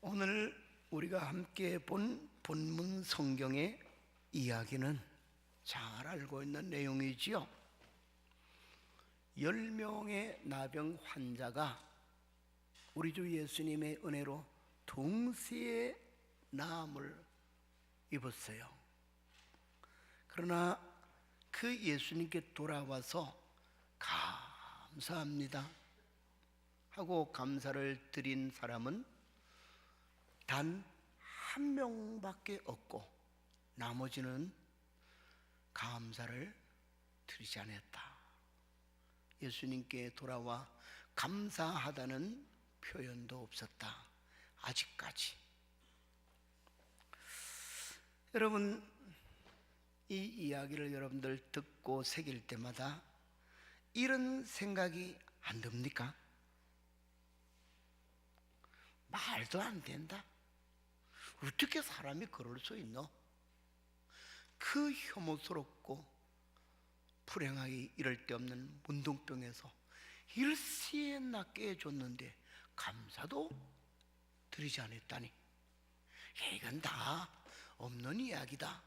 오늘 우리가 함께 본 본문 성경의 이야기는 잘 알고 있는 내용이지요. 10명의 나병 환자가 우리 주 예수님의 은혜로 동시에 나음을 입었어요. 그러나 그 예수님께 돌아와서 감사합니다 하고 감사를 드린 사람은 단 한 명밖에 없고 나머지는 감사를 드리지 않았다. 예수님께 돌아와 감사하다는 표현도 없었다. 아직까지. 여러분, 이 이야기를 여러분들 듣고 새길 때마다 이런 생각이 안 듭니까? 말도 안 된다. 어떻게 사람이 그럴 수 있노? 그 혐오스럽고 불행하기 이럴 데 없는 문둥병에서 일시에 낫게 해줬는데 감사도 드리지 않았다니, 이건 다 없는 이야기다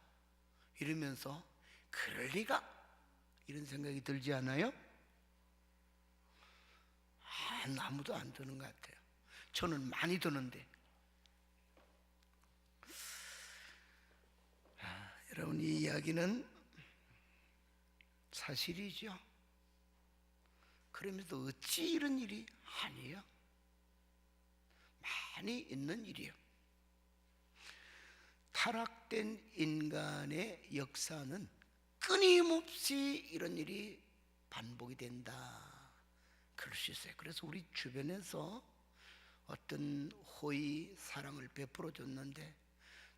이러면서 그럴 리가, 이런 생각이 들지 않아요? 아무도 안 드는 것 같아요. 저는 많이 드는데. 여러분, 이 이야기는 사실이죠. 그러면서 어찌 이런 일이 아니에요? 많이 있는 일이에요. 타락된 인간의 역사는 끊임없이 이런 일이 반복이 된다, 그럴 수 있어요. 그래서 우리 주변에서 어떤 호의 사랑을 베풀어 줬는데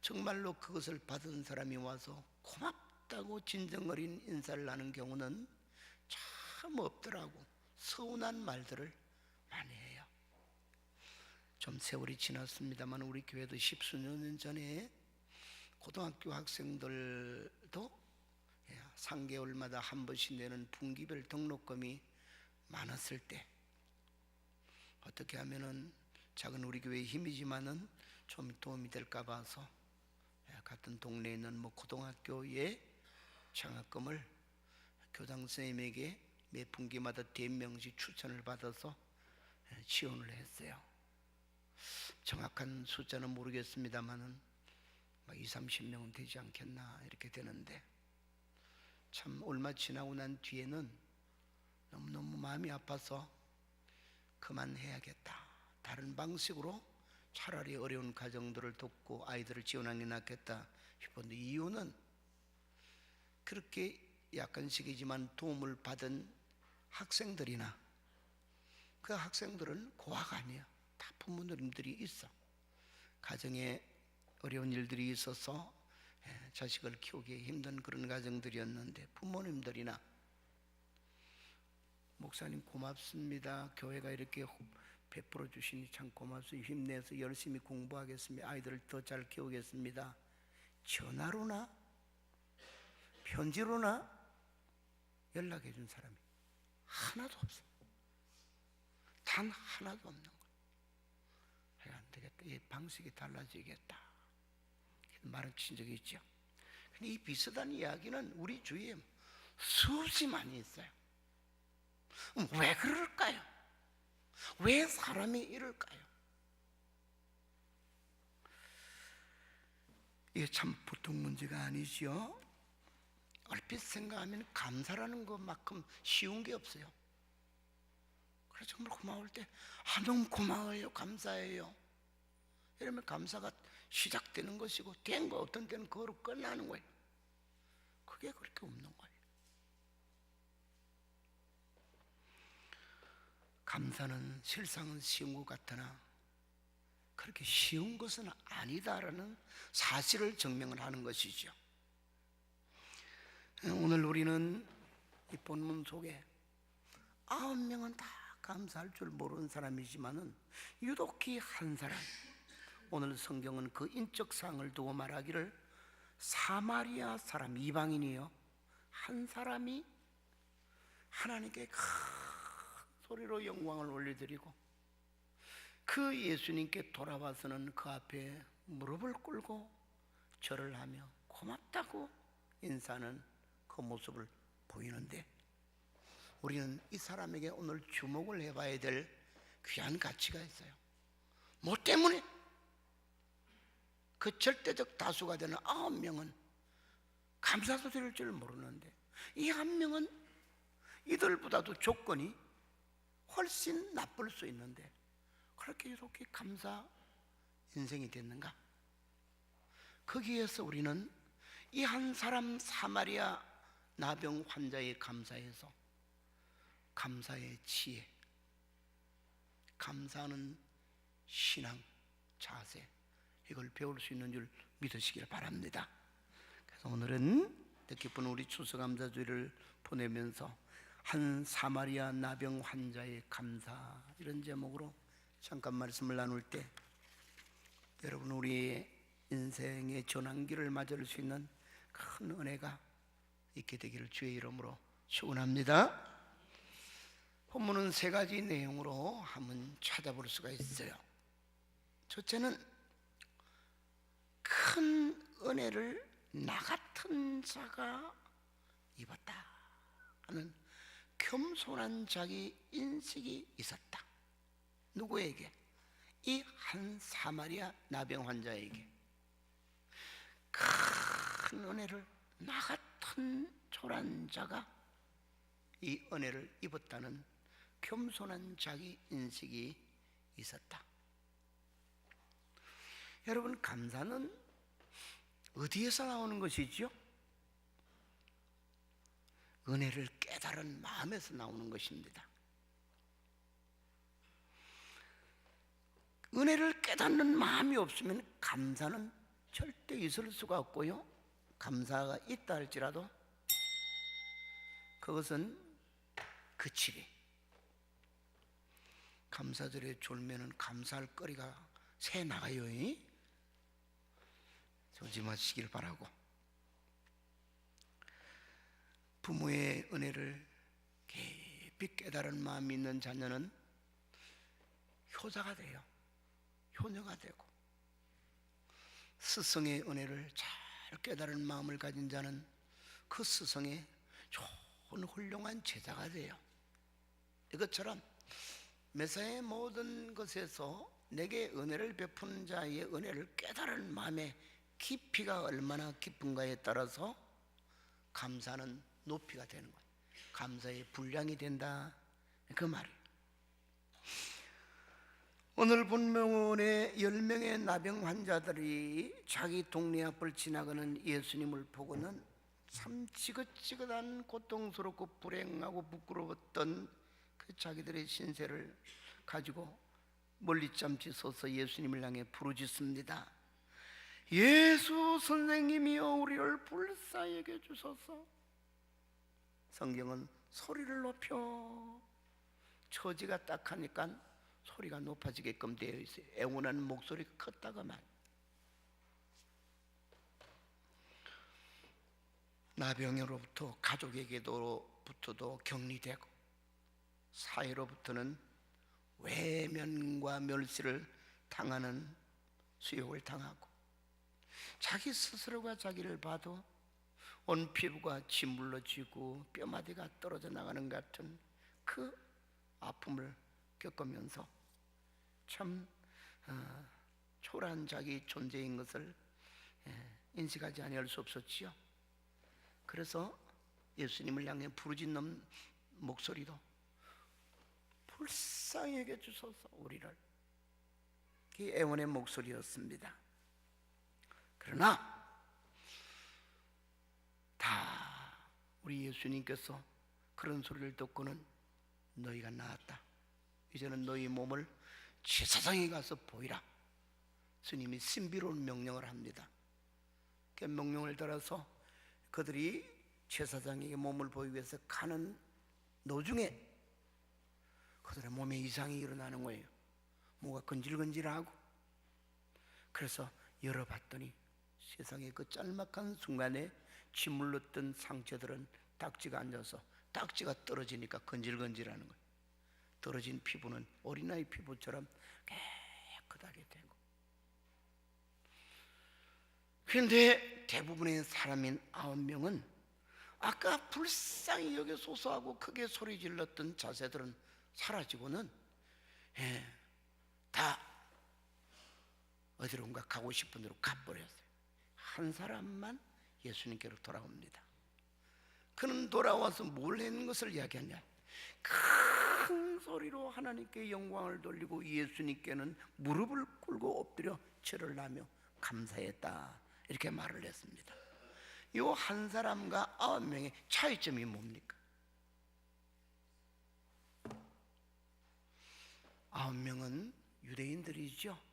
정말로 그것을 받은 사람이 와서 고맙다고 진정어린 인사를 하는 경우는 참 없더라고. 서운한 말들을 많이 해요. 좀 세월이 지났습니다만 우리 교회도 10수년 전에 고등학교 학생들도 3개월마다 한 번씩 내는 분기별 등록금이 많았을 때 어떻게 하면은 작은 우리 교회의 힘이지만은 좀 도움이 될까 봐서 같은 동네에 있는 고등학교에 장학금을 교장 선생님에게 매 분기마다 4명씩 추천을 받아서 지원을 했어요. 정확한 숫자는 모르겠습니다만은 20-30명은 되지 않겠나 이렇게 되는데, 참 얼마 지나고 난 뒤에는 너무너무 마음이 아파서 그만해야겠다, 다른 방식으로 차라리 어려운 가정들을 돕고 아이들을 지원하는 게 낫겠다 싶었는데, 이유는 그렇게 약간씩이지만 도움을 받은 학생들이나 그 학생들은 고아가 아니야. 다 부모님들이 있어. 가정에 어려운 일들이 있어서 자식을 키우기 힘든 그런 가정들이었는데, 부모님들이나 목사님 고맙습니다, 교회가 이렇게 베풀어 주시니 참 고맙습니다, 힘내서 열심히 공부하겠습니다, 아이들을 더 잘 키우겠습니다, 전화로나 편지로나 연락해 준 사람이 하나도 없어. 단 하나도 없는 거야. 안 되겠다, 이 방식이 달라지겠다 말을 친 적이 있죠. 근데 이 비슷한 이야기는 우리 주위에 수없이 많이 있어요. 왜 그럴까요? 왜 사람이 이럴까요? 이게 참 보통 문제가 아니죠. 얼핏 생각하면 감사라는 것만큼 쉬운 게 없어요. 그래서 정말 고마울 때 너무 고마워요, 감사해요 이러면 감사가 시작되는 것이고, 된 거 어떤 때는 그거로 끝나는 거예요. 그게 그렇게 없는 거예요. 감사는 실상은 쉬운 것 같으나 그렇게 쉬운 것은 아니다라는 사실을 증명을 하는 것이죠. 오늘 우리는 이 본문 속에 9명은 다 감사할 줄 모르는 사람이지만은 유독히 한 사람, 오늘 성경은 그 인적 사항을 두고 말하기를 사마리아 사람, 이방인이요, 한 사람이 하나님께 큰 소리로 영광을 올려드리고 그 예수님께 돌아와서는 그 앞에 무릎을 꿇고 절을 하며 고맙다고 인사하는 그 모습을 보이는데, 우리는 이 사람에게 오늘 주목을 해봐야 될 귀한 가치가 있어요. 뭐 때문에? 그 절대적 다수가 되는 9명은 감사도 드릴 줄 모르는데, 이 한 명은 이들보다도 조건이 훨씬 나쁠 수 있는데 그렇게 이렇게 감사 인생이 됐는가? 거기에서 우리는 이 한 사람 사마리아 나병 환자의 감사에서 감사의 지혜, 감사하는 신앙, 자세, 이걸 배울 수 있는 줄 믿으시길 바랍니다. 그래서 오늘은 뜻깊은 우리 추수감사주일을 보내면서 한 사마리아 나병 환자의 감사, 이런 제목으로 잠깐 말씀을 나눌 때, 여러분 우리의 인생의 전환기를 맞을 수 있는 큰 은혜가 있게 되기를 주의 이름으로 축원합니다. 본문은 3가지 내용으로 한번 찾아볼 수가 있어요. 첫째는 큰 은혜를 나 같은 자가 입었다 하는 겸손한 자기 인식이 있었다. 누구에게? 이 한 사마리아 나병 환자에게 큰 은혜를 나 같은 초란 자가 이 은혜를 입었다는 겸손한 자기 인식이 있었다. 여러분, 감사는 어디에서 나오는 것이죠? 은혜를 깨달은 마음에서 나오는 것입니다. 은혜를 깨닫는 마음이 없으면 감사는 절대 있을 수가 없고요, 감사가 있다 할지라도 그것은 그치리. 감사절에 졸면은 감사할 거리가 새 나가요. 조심하시길 바라고, 부모의 은혜를 깊이 깨달은 마음이 있는 자녀는 효자가 돼요. 효녀가 되고, 스승의 은혜를 잘 깨달은 마음을 가진 자는 그 스승의 좋은 훌륭한 제자가 돼요. 이것처럼 메사의 모든 것에서 내게 은혜를 베푸는 자의 은혜를 깨달은 마음의 깊이가 얼마나 깊은가에 따라서 감사는 높이가 되는 거예요. 감사의 분량이 된다, 그 말이에요. 오늘 본문의 10명의 나병 환자들이 자기 동네 앞을 지나가는 예수님을 보고는 참 지긋지긋한 고통스럽고 불행하고 부끄러웠던 그 자기들의 신세를 가지고 멀리잠시 서서 예수님을 향해 부르짖습니다. 예수 선생님이여, 우리를 불쌍히 여겨 주소서. 성경은 소리를 높여, 처지가 딱하니까 소리가 높아지게끔 되어 있어요. 애원하는 목소리가 컸다가 말. 나병으로부터 가족에게로부터도 격리되고, 사회로부터는 외면과 멸시를 당하는 수욕을 당하고, 자기 스스로가 자기를 봐도 온 피부가 짓물러지고 뼈마디가 떨어져 나가는 같은 그 아픔을 겪으면서 참 초라한 자기 존재인 것을 인식하지 아니할 수 없었지요. 그래서 예수님을 향해 부르짖는 목소리도 불쌍히 여겨 주소서, 우리를. 그 애원의 목소리였습니다. 그러나 다 우리 예수님께서 그런 소리를 듣고는 너희가 나았다, 이제는 너희 몸을 제사장에 가서 보이라. 주님이 신비로운 명령을 합니다. 그 명령을 따라서 그들이 제사장에게 몸을 보이기 위해서 가는 도중에 그들의 몸에 이상이 일어나는 거예요. 뭐가 건질건질하고. 그래서 열어봤더니 세상에 그 짤막한 순간에 짓물렀던 상처들은 딱지가 앉아서 딱지가 떨어지니까 건질건질하는 거예요. 떨어진 피부는 어린아이 피부처럼 못하게 되고. 그런데 대부분의 사람인 9명은 아까 불쌍히 여겨 소소하고 크게 소리 질렀던 자세들은 사라지고는 다 어디론가 가고 싶은 데로 가버렸어요. 한 사람만 예수님께로 돌아옵니다. 그는 돌아와서 뭘 했는 것을 이야기하냐, 큰 소리로 하나님께 영광을 돌리고 예수님께는 무릎을 꿇고 엎드려 절을 하며 감사했다, 이렇게 말을 했습니다. 이 한 사람과 9명의 차이점이 뭡니까? 9명은 유대인들이죠.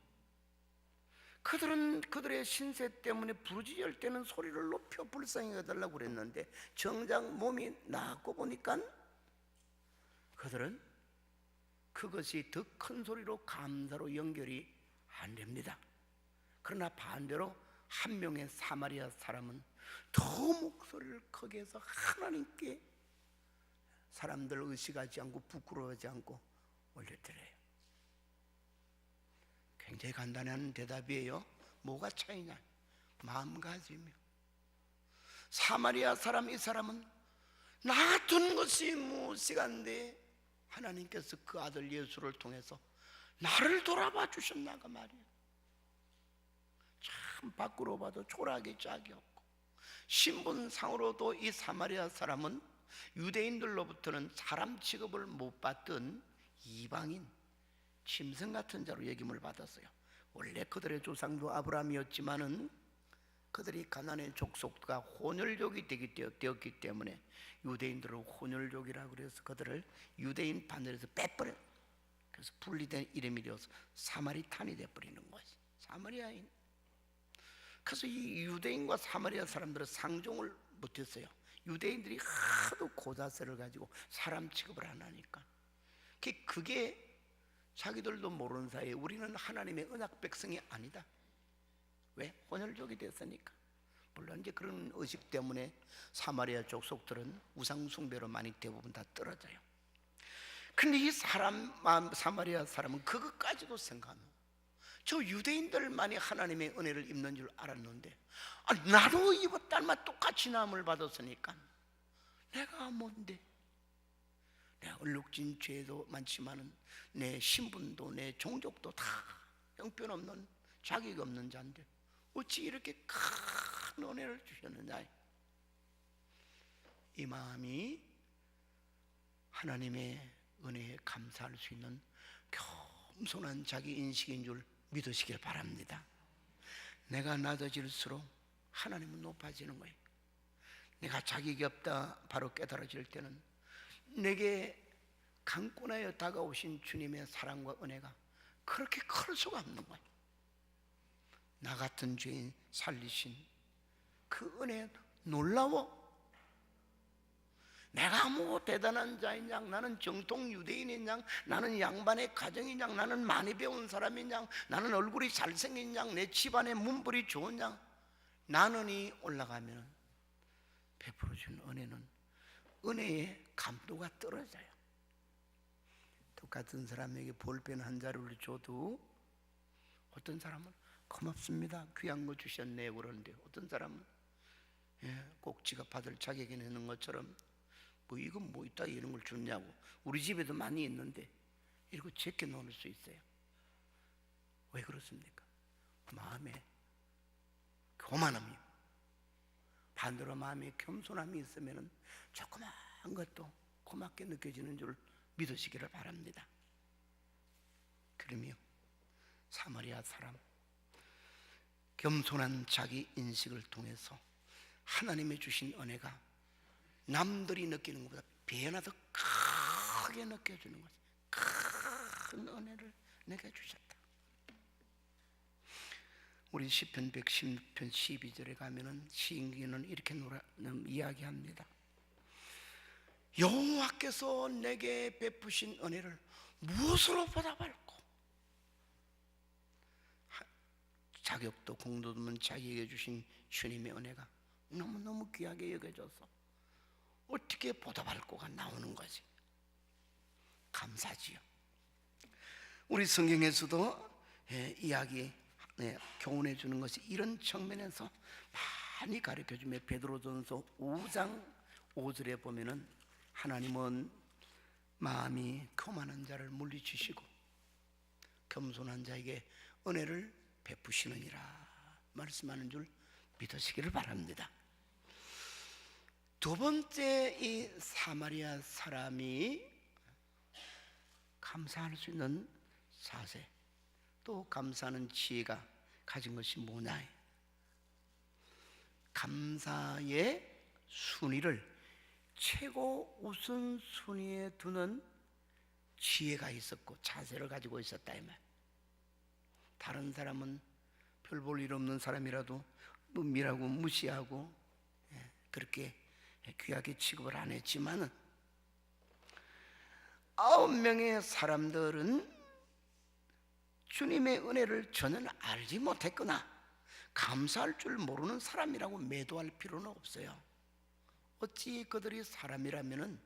그들은 그들의 신세 때문에 부르짖을 때는 소리를 높여 불쌍히 해달라고 그랬는데 정작 몸이 나았고 보니까 그들은 그것이 더 큰 소리로 감사로 연결이 안 됩니다. 그러나 반대로 한 명의 사마리아 사람은 더 목소리를 크게 해서 하나님께 사람들 의식하지 않고 부끄러워하지 않고 올려드려요. 굉장히 간단한 대답이에요. 뭐가 차이냐? 마음가짐이요. 사마리아 사람, 이 사람은 나 같은 것이 무엇이간데 하나님께서 그 아들 예수를 통해서 나를 돌아봐 주셨나 그 말이에요. 참 밖으로 봐도 초라하게 짝이 없고, 신분상으로도 이 사마리아 사람은 유대인들로부터는 사람 취급을 못 받던 이방인, 짐승 같은 자로 여김을 받았어요. 원래 그들의 조상도 아브라함이었지만은 그들이 가나안의 족속과 혼혈족이 되었기 때문에 유대인들을 혼혈족이라고 그래서 그들을 유대인 반열에서 빼버려. 그래서 분리된 이름이 되어서 사마리탄이 되어버리는 것이 사마리아인. 그래서 이 유대인과 사마리아 사람들은 상종을 못했어요. 유대인들이 하도 고자세를 가지고 사람 취급을 안 하니까. 그게 자기들도 모르는 사이에 우리는 하나님의 언약 백성이 아니다. 왜? 혼혈족이 됐으니까. 물론 이제 그런 의식 때문에 사마리아 족속들은 우상 숭배로 많이 대부분 다 떨어져요. 근데 이 사마리아 사람은 그것까지도 생각하는, 저 유대인들만이 하나님의 은혜를 입는 줄 알았는데 나도 이것 닮아 똑같이 남을 받았으니까 내가 뭔데? 내 얼룩진 죄도 많지만은 내 신분도 내 종족도 다 형편없는 자격 없는 자인데 어찌 이렇게 큰 은혜를 주셨느냐. 이 마음이 하나님의 은혜에 감사할 수 있는 겸손한 자기 인식인 줄 믿으시길 바랍니다. 내가 낮아질수록 하나님은 높아지는 거예요. 내가 자격이 없다 바로 깨달아질 때는 내게 강권하여 다가오신 주님의 사랑과 은혜가 그렇게 클 수가 없는 거예요. 나 같은 죄인 살리신 그 은혜 놀라워. 내가 뭐 대단한 자인 양, 나는 정통 유대인인 양, 나는 양반의 가정인 양, 나는 많이 배운 사람인 양, 나는 얼굴이 잘생긴 양, 내 집안의 문벌이 좋은 양, 나는이 올라가면 베풀어 준 은혜는 은혜의 감도가 떨어져요. 똑같은 사람에게 볼펜 한 자루를 줘도 어떤 사람은 고맙습니다, 귀한 거 주셨네요 그러는데 어떤 사람은 꼭 지가 받을 자격이 있는 것처럼 뭐 이건 뭐 있다 이런 걸 줬냐고. 우리 집에도 많이 있는데 이러고 제껴 놓을 수 있어요. 왜 그렇습니까? 마음에 교만함이, 반대로 마음에 겸손함이 있으면 조그만 것도 고맙게 느껴지는 줄 믿으시기를 바랍니다. 그러며 사마리아 사람 겸손한 자기 인식을 통해서 하나님의 주신 은혜가 남들이 느끼는 것보다 배나 더 크게 느껴지는 것이, 큰 은혜를 내게 주셨다. 우리 시편 110편 12절에 가면은 시인기는 이렇게 이야기합니다. 여호와께서 내게 베푸신 은혜를 무엇으로 보답할꼬? 자격도 공도도 없는 자기에게 주신 주님의 은혜가 너무너무 귀하게 여겨져서 어떻게 보답할 거가 나오는 거지. 감사지요. 우리 성경에서도 이야기 교훈해 주는 것이 이런 측면에서 많이 가르쳐 주며 베드로전서 5장 5절에 보면은 하나님은 마음이 교만한 자를 물리치시고 겸손한 자에게 은혜를 베푸시느니라 말씀하는 줄 믿으시기를 바랍니다. 두 번째, 이 사마리아 사람이 감사할 수 있는 자세, 또 감사하는 지혜가 가진 것이 뭐냐? 감사의 순위를 최고 우선순위에 두는 지혜가 있었고 자세를 가지고 있었다 이 말. 다른 사람은 별 볼 일 없는 사람이라도 은밀하고 무시하고 그렇게 귀하게 취급을 안 했지만은 9명의 사람들은 주님의 은혜를 전혀 알지 못했거나 감사할 줄 모르는 사람이라고 매도할 필요는 없어요. 어찌 그들이 사람이라면은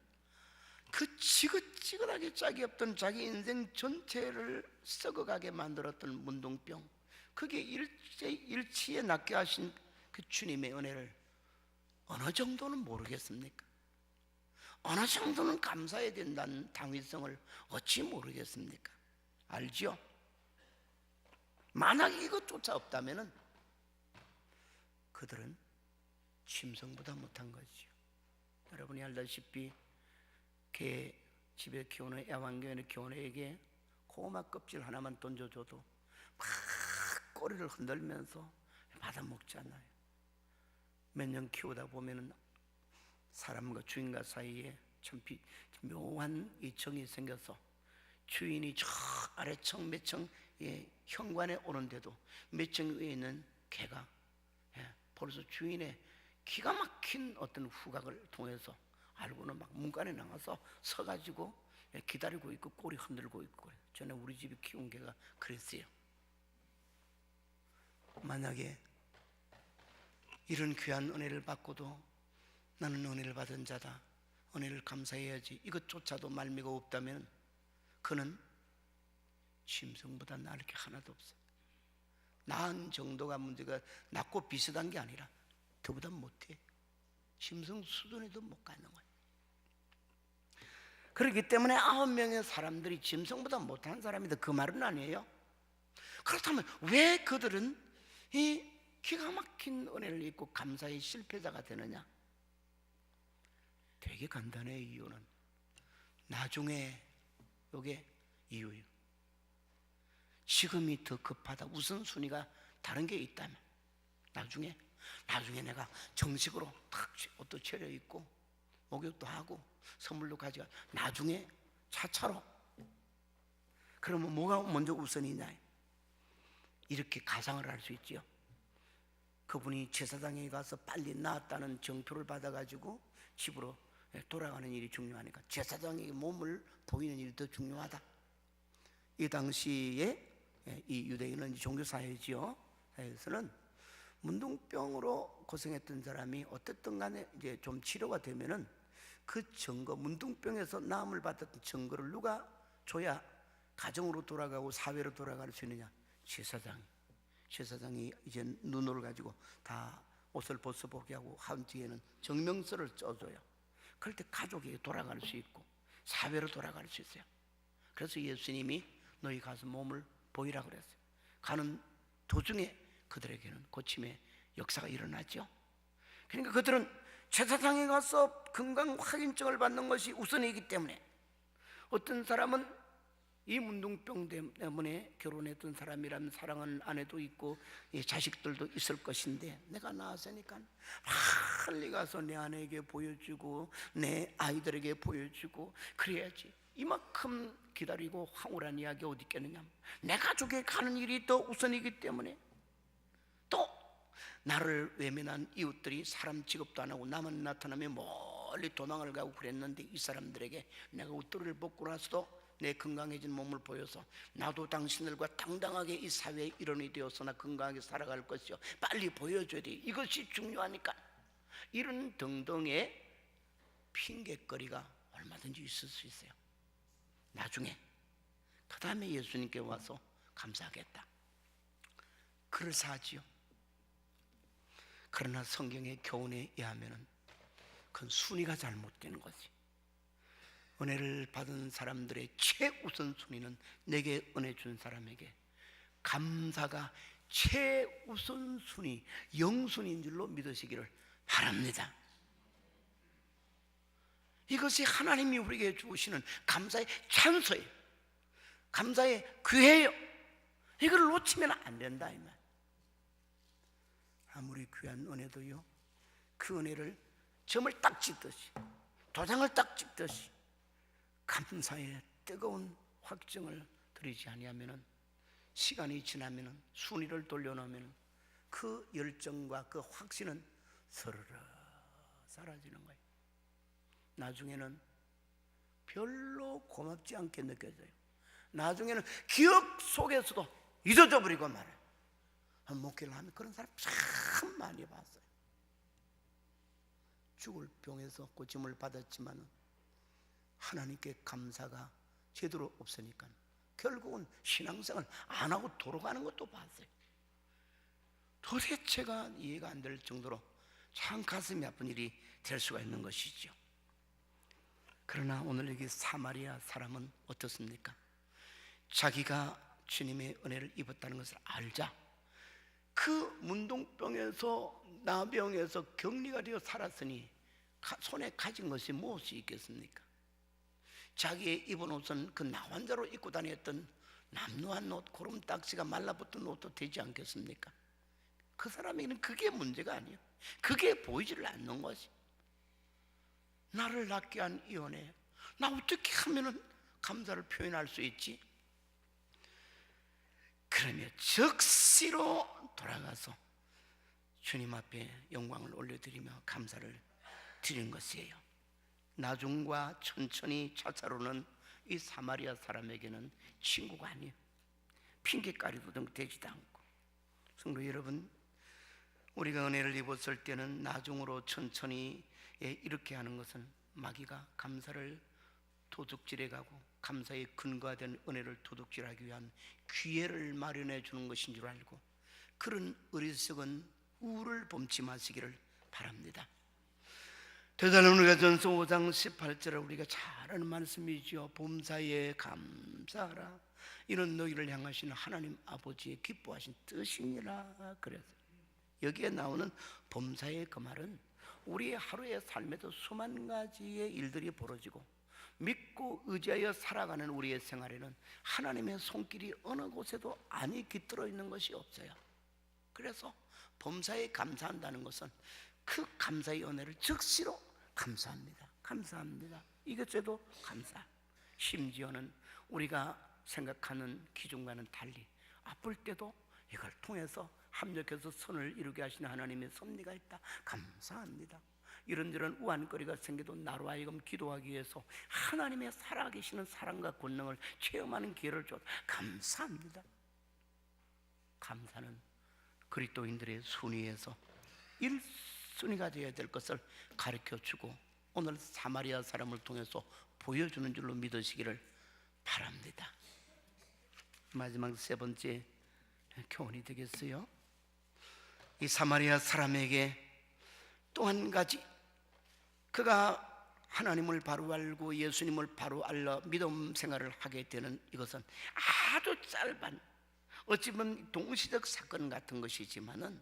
그 지긋지긋하게 짝이 없던 자기 인생 전체를 썩어가게 만들었던 문둥병, 그게 일치에 낫게 하신 그 주님의 은혜를 어느 정도는 모르겠습니까? 어느 정도는 감사해야 된다는 당위성을 어찌 모르겠습니까? 알지요? 만약 이것조차 없다면은 그들은 짐승보다 못한 거지요. 여러분이 알다시피 집에 키우는 애완견을 키우는 애에게 고구마 껍질 하나만 던져줘도 막 꼬리를 흔들면서 받아먹잖아요. 몇 년 키우다 보면은 사람과 주인과 사이에 참 묘한 이청이 생겨서 주인이 저 아래층 몇 층 현관에 오는데도 몇 층 위에 있는 개가 벌써 주인의 기가 막힌 어떤 후각을 통해서 알고는 막 문간에 나가서 서가지고 기다리고 있고 꼬리 흔들고 있고. 전에 우리 집에 키운 개가 그랬어요. 만약에 이런 귀한 은혜를 받고도 나는 은혜를 받은 자다, 은혜를 감사해야지, 이것조차도 말미가 없다면 그는 짐승보다 나을 게 하나도 없어요. 나은 정도가 문제가, 낮고 비슷한 게 아니라 그보다 못해. 짐승 수준에도 못 가는 거예요. 그렇기 때문에 9명의 사람들이 짐승보다 못한 사람이다, 그 말은 아니에요. 그렇다면 왜 그들은 이 기가 막힌 은혜를 입고 감사의 실패자가 되느냐? 되게 간단해요. 이유는 나중에 요게 이유예요. 지금이 더 급하다, 우선순위가 다른 게 있다면 나중에 내가 정식으로 탁 옷도 차려입고 목욕도 하고 선물도 가져가, 나중에 차차로, 그러면 뭐가 먼저 우선이냐? 이렇게 가상을 할 수 있지요. 그분이 제사장에 가서 빨리 나았다는 정표를 받아가지고 집으로 돌아가는 일이 중요하니까 제사장에게 몸을 보이는 일이 더 중요하다. 이 당시에 이 유대인은 종교사회지요. 사회에서는 문둥병으로 고생했던 사람이 어쨌든 간에 이제 좀 치료가 되면은 그 증거, 문둥병에서 나음을 받았던 증거를 누가 줘야 가정으로 돌아가고 사회로 돌아갈 수 있느냐? 제사장이 이제 눈을 가지고 다 옷을 벗어보게 하고 한 뒤에는 증명서를 써줘요. 그럴 때 가족에게 돌아갈 수 있고 사회로 돌아갈 수 있어요. 그래서 예수님이 너희 가서 몸을 보이라 그랬어요. 가는 도중에 그들에게는 고침의 역사가 일어나죠. 그러니까 그들은 제사장에 가서 건강 확인증을 받는 것이 우선이기 때문에, 어떤 사람은 이 문둥병 때문에 결혼했던 사람이라면 사랑하는 아내도 있고 자식들도 있을 것인데, 내가 나왔으니까 빨리 가서 내 아내에게 보여주고 내 아이들에게 보여주고 그래야지. 이만큼 기다리고 황홀한 이야기 어디 있겠느냐? 내 가족에 가는 일이 더 우선이기 때문에. 또 나를 외면한 이웃들이 사람 취급도 안 하고 나만 나타나면 멀리 도망을 가고 그랬는데, 이 사람들에게 내가 웃돌이를 벗고 나서도 내 건강해진 몸을 보여서 나도 당신들과 당당하게 이 사회의 일원이 되어서 나 건강하게 살아갈 것이요, 빨리 보여줘야 돼. 이것이 중요하니까. 이런 등등의 핑계거리가 얼마든지 있을 수 있어요. 나중에 그 다음에 예수님께 와서 감사하겠다. 그럴싸하지요. 그러나 성경의 교훈에 의하면 그건 순위가 잘못되는 거지. 은혜를 받은 사람들의 최우선 순위는 내게 은혜 준 사람에게 감사가 최우선 순위, 영순위인 줄로 믿으시기를 바랍니다. 이것이 하나님이 우리에게 주시는 감사의 찬소예요. 감사의 기회예요. 이걸 놓치면 안 된다 이 말. 아무리 귀한 은혜도요, 그 은혜를 점을 딱 찍듯이, 도장을 딱 찍듯이 감사의 뜨거운 확정을 드리지 아니하면은, 시간이 지나면은, 순위를 돌려놓으면 그 열정과 그 확신은 서르르 사라지는 거예요. 나중에는 별로 고맙지 않게 느껴져요. 나중에는 기억 속에서도 잊어져 버리고 말아요. 목회를 하면 그런 사람 참 많이 봤어요. 죽을 병에서 고침을 받았지만 하나님께 감사가 제대로 없으니까 결국은 신앙생활 안 하고 돌아가는 것도 봤어요. 도대체가 이해가 안 될 정도로 참 가슴이 아픈 일이 될 수가 있는 것이죠. 그러나 오늘 여기 사마리아 사람은 어떻습니까? 자기가 주님의 은혜를 입었다는 것을 알자 그 문둥병에서 나병에서 격리가 되어 살았으니 손에 가진 것이 무엇이 있겠습니까? 자기의 입은 옷은 그 나환자로 입고 다녔던 남루한 옷, 고름딱지가 말라붙은 옷도 되지 않겠습니까? 그 사람에게는 그게 문제가 아니에요. 그게 보이지를 않는 것이. 나를 낫게 한 이 은혜, 나 어떻게 하면 감사를 표현할 수 있지? 그러며 즉시로 돌아가서 주님 앞에 영광을 올려드리며 감사를 드린 것이에요. 나중과 천천히 차차로는 이 사마리아 사람에게는 친구가 아니에요. 핑계거리도 되지도 않고. 성도 여러분, 우리가 은혜를 입었을 때는 나중으로 천천히 이렇게 하는 것은 마귀가 감사를 도둑질해 가고 감사의 근거가 된 은혜를 도둑질하기 위한 기회를 마련해 주는 것인 줄 알고 그런 어리석은 우를 범치 마시기를 바랍니다. 데살로니가전서 5장 18절에 우리가 잘 아는 말씀이죠. 범사에 감사하라. 이는 너희를 향하시는 하나님 아버지의 기뻐하신 뜻이니라. 그래서 여기에 나오는 범사의 그 말은 우리의 하루의 삶에도 수만 가지의 일들이 벌어지고 믿고 의지하여 살아가는 우리의 생활에는 하나님의 손길이 어느 곳에도 안이 깃들어 있는 것이 없어요. 그래서 범사에 감사한다는 것은 그 감사의 은혜를 즉시로 감사합니다. 감사합니다. 이것에도 감사. 심지어는 우리가 생각하는 기준과는 달리 아플 때도 이걸 통해서 합력해서 선을 이루게 하시는 하나님의 섭리가 있다. 감사합니다. 이런저런 우한거리가 생겨도 나로 하여금 기도하기 위해서 하나님의 살아계시는 사랑과 권능을 체험하는 기회를 줘. 감사합니다. 감사는 그리스도인들의 순위에서 1순위가 되어야 될 것을 가르쳐주고 오늘 사마리아 사람을 통해서 보여주는 줄로 믿으시기를 바랍니다. 마지막 세 번째 교훈이 되겠어요. 이 사마리아 사람에게 또 한 가지, 그가 하나님을 바로 알고 예수님을 바로 알라 믿음 생활을 하게 되는 이것은 아주 짧은, 어찌 보면 동시적 사건 같은 것이지만은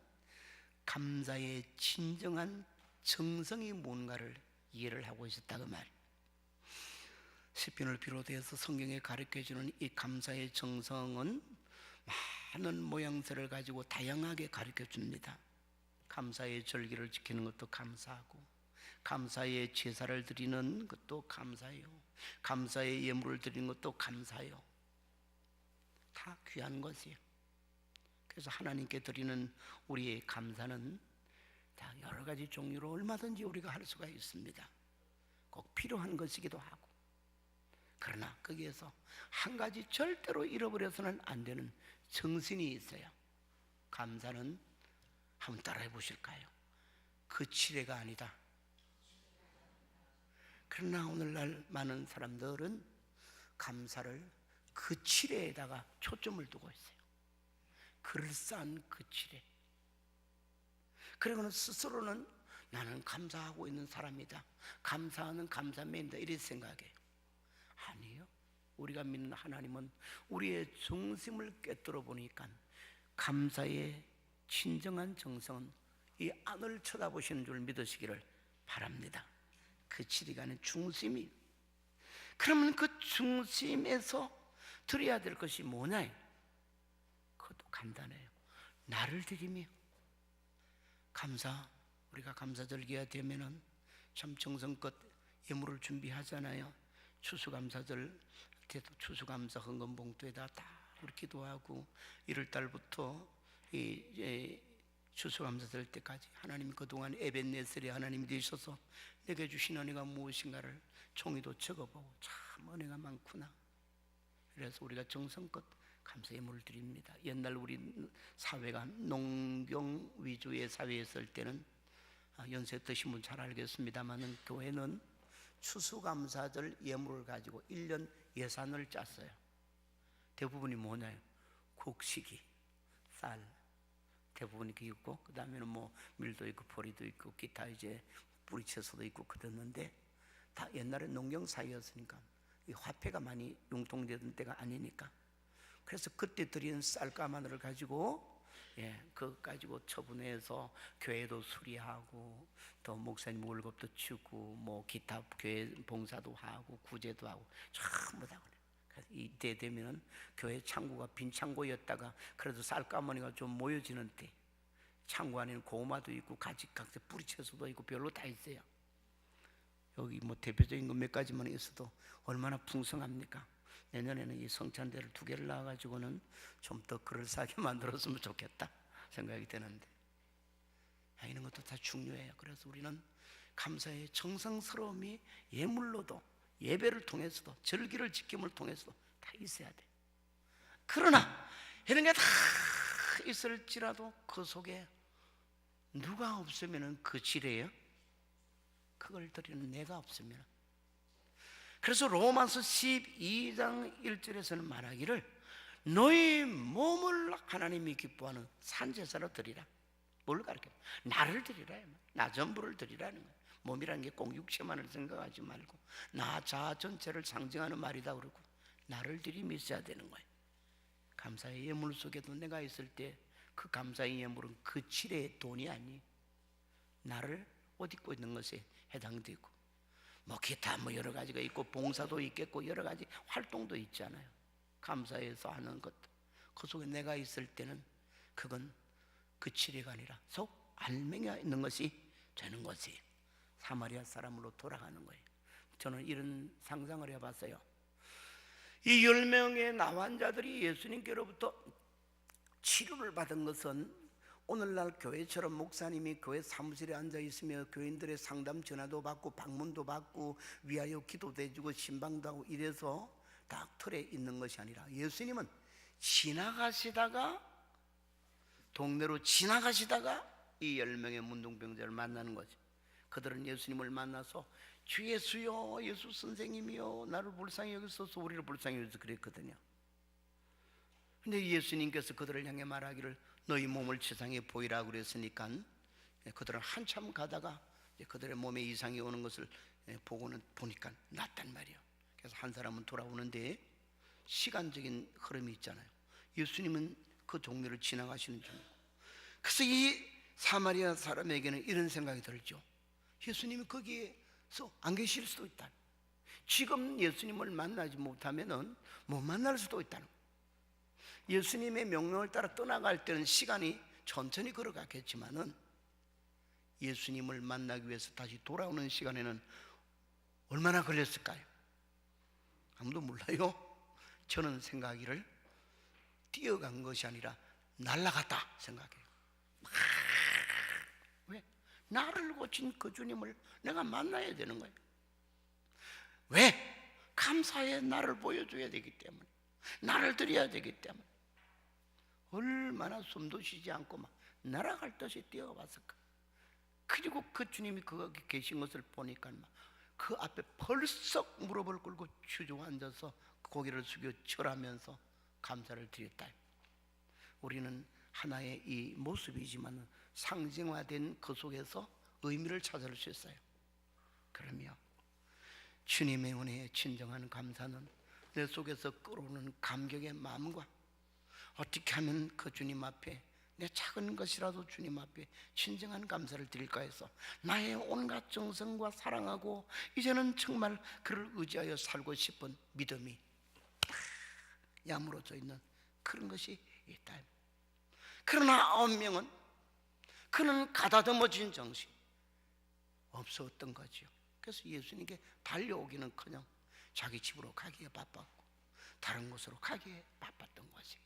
감사의 진정한 정성이 뭔가를 이해를 하고 있었다고 말이에요. 시편을 비롯해서 성경에 가르쳐주는 이 감사의 정성은 많은 모양새를 가지고 다양하게 가르쳐줍니다. 감사의 절기를 지키는 것도 감사하고, 감사의 제사를 드리는 것도 감사해요. 감사의 예물을 드리는 것도 감사해요. 다 귀한 것이에요. 그래서 하나님께 드리는 우리의 감사는 다 여러 가지 종류로 얼마든지 우리가 할 수가 있습니다. 꼭 필요한 것이기도 하고. 그러나 거기에서 한 가지 절대로 잃어버려서는 안 되는 정신이 있어요. 감사는 한번 따라해 보실까요? 그 치레가 아니다. 그러나 오늘날 많은 사람들은 감사를 그 치레에다가 초점을 두고 있어요. 그럴싸한 그 지혜. 그리고는 스스로는 나는 감사하고 있는 사람이다, 감사하는 감사맨이다, 이렇게 생각해요. 아니에요. 우리가 믿는 하나님은 우리의 정심을 꿰뚫어 보니까 감사의 진정한 정성은 이 안을 쳐다보시는 줄 믿으시기를 바랍니다. 그 지리가 아닌 중심이. 그러면 그 중심에서 드려야 될 것이 뭐냐? 그것도 간단해요. 나를 드리며 감사. 우리가 감사절기가 되면은 참 정성껏 예물을 준비하잖아요. 추수감사절 때도 추수감사 헌금봉투에다 다 우리 기도하고 1월달부터 이 추수감사절 때까지 하나님 그동안 에벤네셀이 하나님이 되셔서 내게 주신 은혜가 무엇인가를 종이도 적어보고 참 은혜가 많구나. 그래서 우리가 정성껏 감사 예물을 드립니다. 옛날 우리 사회가 농경 위주의 사회였을 때는 연세 드신 분 잘 알겠습니다만은 교회는 추수감사절 예물을 가지고 1년 예산을 짰어요. 대부분이 뭐냐요? 곡식이, 쌀 대부분이 있고, 그 다음에는 뭐 밀도 있고 보리도 있고 기타 이제 뿌리채소도 있고 그랬는데, 다 옛날에 농경 사회였으니까 이 화폐가 많이 융통되던 때가 아니니까, 그래서 그때 드리는 쌀가마늘을 가지고 그거 가지고 처분해서 교회도 수리하고 또 목사님 월급도 주고 뭐 기타 교회 봉사도 하고 구제도 하고 전부 다 그래요. 그래서 이때 되면은 교회 창고가 빈 창고였다가 그래도 쌀가마니가 좀 모여지는 때 창고 안에는 고구마도 있고 가지 각색 뿌리채소도 있고 별로 다 있어요. 여기 뭐 대표적인 거 몇 가지만 있어도 얼마나 풍성합니까? 내년에는 이 성찬대를 2개를 낳아가지고는 좀 더 그럴싸하게 만들었으면 좋겠다 생각이 되는데, 이런 것도 다 중요해요. 그래서 우리는 감사의 정성스러움이 예물로도 예배를 통해서도 절기를 지킴을 통해서도 다 있어야 돼. 그러나 이런 게 다 있을지라도 그 속에 누가 없으면 그 지뢰예요. 그걸 드리는 내가 없으면. 그래서 로마서 12장 1절에서는 말하기를 너희 몸을 하나님이 기뻐하는 산제사로 드리라. 뭘 가르쳐요? 나를 드리라. 나 전부를 드리라는 거예요. 몸이라는 게 꼭 육체만을 생각하지 말고 나 자아 전체를 상징하는 말이다 그러고 나를 드림이 있어야 되는 거예요. 감사의 예물 속에도 내가 있을 때 그 감사의 예물은 그 질의 돈이 아니, 나를 옷 입고 있는 것에 해당되고 뭐 기타 뭐 여러 가지가 있고 봉사도 있겠고 여러 가지 활동도 있잖아요. 감사해서 하는 것도 그 속에 내가 있을 때는 그건 그 치료가 아니라 속 알맹이가 있는 것이 되는 것이 사마리아 사람으로 돌아가는 거예요. 저는 이런 상상을 해봤어요. 이 10명의 나환자들이 예수님께로부터 치료를 받은 것은 오늘날 교회처럼 목사님이 교회 사무실에 앉아 있으며 교인들의 상담 전화도 받고 방문도 받고 위하여 기도도 해주고 신방도 하고 이래서 딱 틀에 있는 것이 아니라 예수님은 지나가시다가 동네로 지나가시다가 이 10명의 문둥병자를 만나는 거죠. 그들은 예수님을 만나서 주 예수여, 예수 선생님이여, 나를 불쌍히 여기소서, 우리를 불쌍히 여기소서 그랬거든요. 근데 예수님께서 그들을 향해 말하기를 너희 몸을 지상에 보이라 그랬으니까 그들은 한참 가다가 그들의 몸에 이상이 오는 것을 보니까 낫단 말이에요. 그래서 한 사람은 돌아오는데 시간적인 흐름이 있잖아요. 예수님은 그 동네를 지나가시는 중이고, 그래서 이 사마리아 사람에게는 이런 생각이 들죠. 예수님이 거기에서 안 계실 수도 있다. 지금 예수님을 만나지 못하면은 못 만날 수도 있다는 거예요. 예수님의 명령을 따라 떠나갈 때는 시간이 천천히 걸어갔겠지만은 예수님을 만나기 위해서 다시 돌아오는 시간에는 얼마나 걸렸을까요? 아무도 몰라요. 저는 생각하기를 뛰어간 것이 아니라 날아갔다 생각해요. 왜? 나를 고친 그 주님을 내가 만나야 되는 거예요. 왜? 감사의 나를 보여줘야 되기 때문에, 나를 드려야 되기 때문에. 얼마나 숨도 쉬지 않고 막 날아갈 듯이 뛰어왔을까. 그리고 그 주님이 거기 계신 것을 보니까 막 그 앞에 벌썩 무릎을 꿇고 주저앉아서 고개를 숙여 절하면서 감사를 드렸다. 우리는 하나의 이 모습이지만 상징화된 그 속에서 의미를 찾을 수 있어요. 그러며 주님의 은혜에 진정한 감사는 내 속에서 끓어오는 감격의 마음과 어떻게 하면 그 주님 앞에 내 작은 것이라도 주님 앞에 진정한 감사를 드릴까 해서 나의 온갖 정성과 사랑하고 이제는 정말 그를 의지하여 살고 싶은 믿음이 야무러져 있는 그런 것이 있다. 그러나 9명은 그는 가다듬어진 정신이 없었던 거죠. 그래서 예수님께 달려오기는커녕 자기 집으로 가기에 바빴고 다른 곳으로 가기에 바빴던 것이.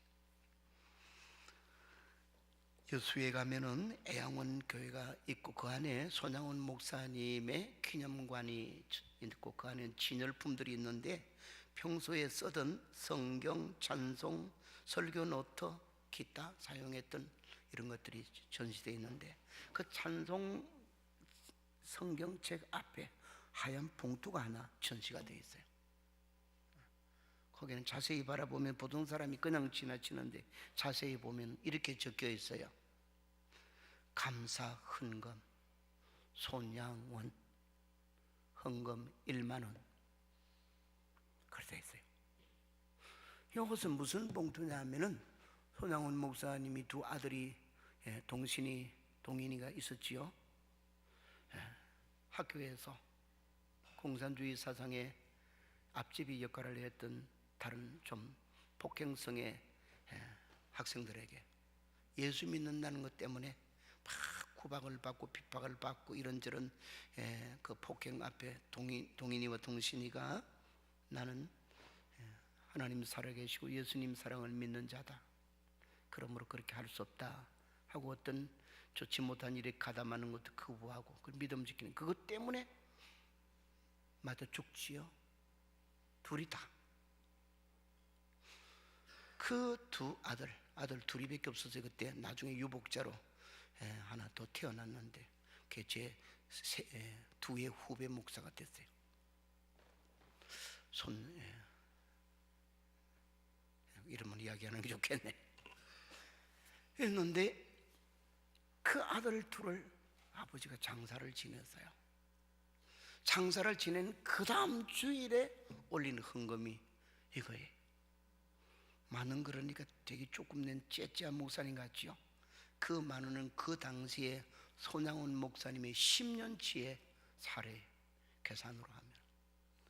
여수에 가면은 애양원 교회가 있고 그 안에 손양원 목사님의 기념관이 있고 그 안에 진열품들이 있는데 평소에 쓰던 성경, 찬송, 설교 노트, 기타 사용했던 이런 것들이 전시되어 있는데 그 찬송 성경책 앞에 하얀 봉투가 하나 전시가 되어 있어요. 거기는 자세히 바라보면 보통 사람이 그냥 지나치는데 자세히 보면 이렇게 적혀 있어요. 감사 헌금 손양원 헌금 1만 원 그렇게 되어 있어요. 이것은 무슨 봉투냐 하면은 손양원 목사님이 두 아들이 동인이가 있었지요. 학교에서 공산주의 사상의 앞집이 역할을 했던 다른 좀 폭행성의 학생들에게 예수 믿는다는 것 때문에 막 구박을 받고 핍박을 받고 이런저런 그 폭행 앞에 동인이와 동신이가 나는 하나님 살아계시고 예수님 사랑을 믿는 자다. 그러므로 그렇게 할 수 없다 하고 어떤 좋지 못한 일에 가담하는 것도 거부하고 그 믿음 지키는 그것 때문에 맞아 죽지요. 둘이 다. 그 두 아들 둘이밖에 없었어요. 그때 나중에 유복자로 하나 더 태어났는데 그게 제 두의 후배 목사가 됐어요. 이름은 이야기하는 게 좋겠네. 했는데 그 아들 둘을 아버지가 장사를 지냈어요. 장사를 지낸 그 다음 주일에 올린 헌금이 이거예요. 많은 그러니까 되게 조금 낸 째째한 목사님 같지요. 그 만원은 그 당시에 손양원 목사님의 10년치의 사례 계산으로 하면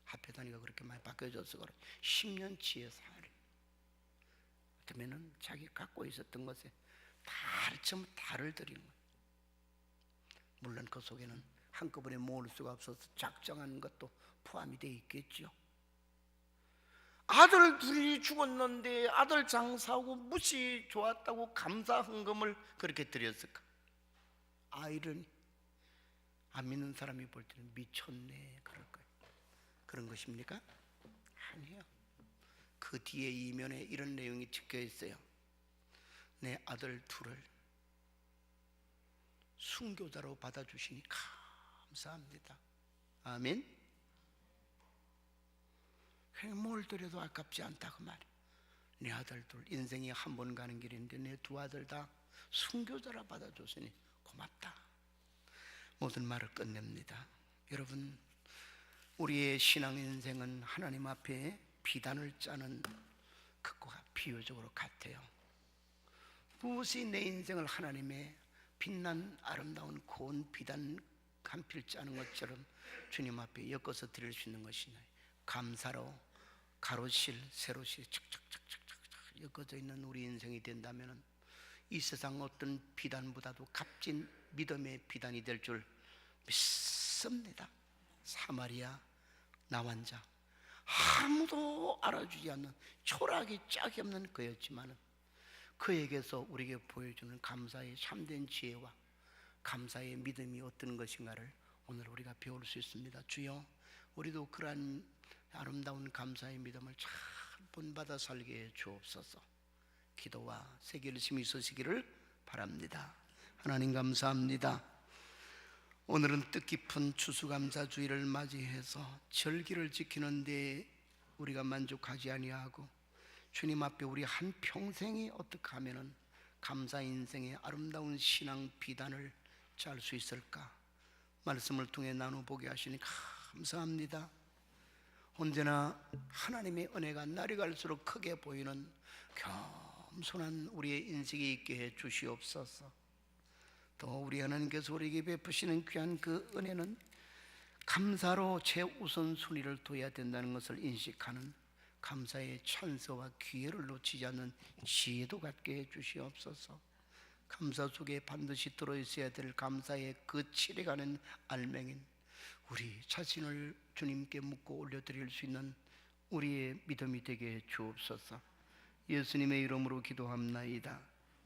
화폐 단위가 그렇게 많이 바뀌어져서 그래 10년치의 사례 그러면은 자기 갖고 있었던 것에 전부 다를 드리는 거예요. 물론 그 속에는 한꺼번에 모을 수가 없어서 작정한 것도 포함이 되어 있겠죠. 아들 둘이 죽었는데 아들 장사하고 무시 좋았다고 감사 헌금을 그렇게 드렸을까? 아이러니 안 믿는 사람이 볼 때는 미쳤네 그럴 거예요. 그런 것입니까? 아니에요. 그 뒤에 이면에 이런 내용이 적혀 있어요. 내 아들 둘을 순교자로 받아주시니 감사합니다. 아멘. 그냥 뭘 드려도 아깝지 않다 그 말이야. 내 아들 둘 인생이 한 번 가는 길인데 내 두 아들 다 순교자라 받아줬으니 고맙다. 모든 말을 끝냅니다. 여러분 우리의 신앙 인생은 하나님 앞에 비단을 짜는 것과 비유적으로 같아요. 무엇이 내 인생을 하나님의 빛난 아름다운 고운 비단 한 필 짜는 것처럼 주님 앞에 엮어서 드릴 수 있는 것이냐. 감사로 가로실 세로실 착착착착착 엮어져 있는 우리 인생이 된다면 이 세상 어떤 비단보다도 값진 믿음의 비단이 될 줄 믿습니다. 사마리아 나환자 아무도 알아주지 않는 초라하기 짝이 없는 그였지만 그에게서 우리에게 보여주는 감사의 참된 지혜와 감사의 믿음이 어떤 것인가를 오늘 우리가 배울 수 있습니다. 주여 우리도 그러한 아름다운 감사의 믿음을 잘 본받아 살게 해 주옵소서. 기도와 세결심이 있으시기를 바랍니다. 하나님 감사합니다. 오늘은 뜻깊은 추수감사주의를 맞이해서 절기를 지키는데 우리가 만족하지 아니하고 주님 앞에 우리 한평생이 어떻게 하면은 감사 인생의 아름다운 신앙 비단을 짤 수 있을까? 말씀을 통해 나눠보게 하시니 감사합니다. 언제나 하나님의 은혜가 날이 갈수록 크게 보이는 겸손한 우리의 인생이 있게 해 주시옵소서. 또 우리 하나님께서 우리에게 베푸시는 귀한 그 은혜는 감사로 최우선순위를 둬야 된다는 것을 인식하는 감사의 찬스와 기회를 놓치지 않는 지혜도 갖게 해 주시옵소서. 감사 속에 반드시 들어있어야 될 감사의 그 칠해가는 알맹인 우리 자신을 주님께 묻고 올려드릴 수 있는 우리의 믿음이 되게 해 주옵소서. 예수님의 이름으로 기도합나이다.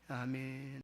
아멘.